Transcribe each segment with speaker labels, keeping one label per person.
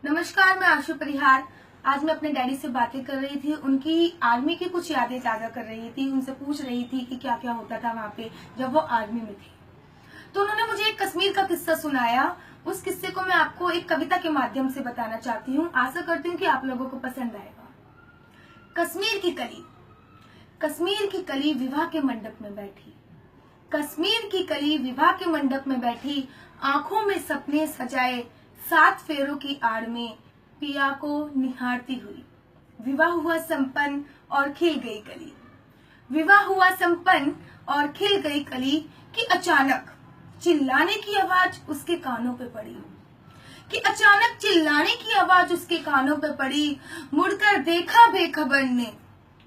Speaker 1: नमस्कार, मैं आशु परिहार। आज मैं अपने डैडी से बातें कर रही थी। उनकी आर्मी की कुछ यादें ताजा कर रही थी। उनसे पूछ रही थी कि क्या क्या होता था वहाँ पे जब वो आर्मी में थे। तो उन्होंने मुझे एक कश्मीर का किस्सा सुनाया। उस किस्से को मैं आपको एक कविता के माध्यम से बताना चाहती हूँ। आशा करती हूँ कि आप लोगों को पसंद आएगा। कश्मीर की कली। कश्मीर की कली विवाह के मंडप में बैठी। कश्मीर की कली विवाह के मंडप में बैठी, आंखों में सपने सजाए, 7 फेरों की आड़ में पिया को निहारती हुई। विवाह हुआ संपन्न और खिल गई कली। विवाह हुआ संपन्न और खिल गई कली कि अचानक चिल्लाने की आवाज उसके कानों पे पड़ी। कि अचानक चिल्लाने की आवाज उसके कानों पे पड़ी। मुड़कर देखा बेखबर ने,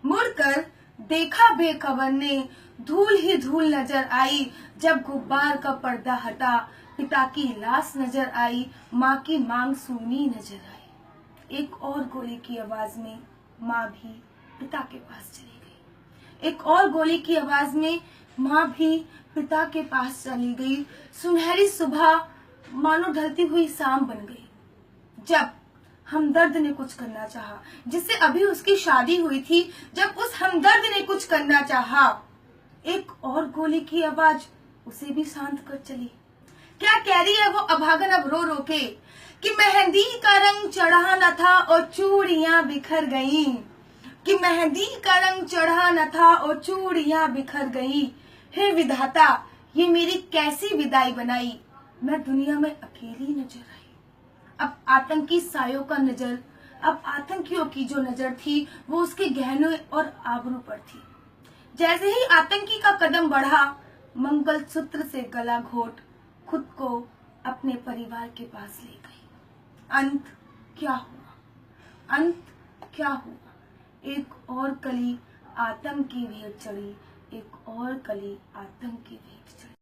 Speaker 1: मुड़कर देखा बेखबर ने, धूल ही धूल नजर आई। जब गुब्बार का पर्दा हटा, पिता की लाश नजर आई, माँ की मांग सूनी नजर आई। एक और गोली की आवाज में माँ भी पिता के पास चली गई। एक और गोली की आवाज में माँ भी पिता के पास चली गई। सुनहरी सुबह मानो ढलती हुई शाम बन गई। जब हमदर्द ने कुछ करना चाहा, जिससे अभी उसकी शादी हुई थी, जब उस हमदर्द ने कुछ करना चाहा, एक और गोली की आवाज उसे भी शांत कर चली। क्या कह रही है वो अभागन अब रो रो के कि मेहंदी का रंग चढ़ा न था और चूड़ियां बिखर गईं। कि मेहंदी का रंग चढ़ा न था और चूड़ियां बिखर गई। हे विधाता, ये मेरी कैसी विदाई बनाई। मैं दुनिया में अकेली नजर आई। अब आतंकी सायों का नजर, अब आतंकियों की जो नजर थी वो उसके गहनों और आबरू पर थी। जैसे ही आतंकी का कदम बढ़ा, मंगलसूत्र से गला घोट खुद को अपने परिवार के पास ले गई। अंत क्या हुआ? अंत क्या हुआ? एक और कली आतंक की भेंट चढ़ी। एक और कली आतंक की भेंट चढ़ी।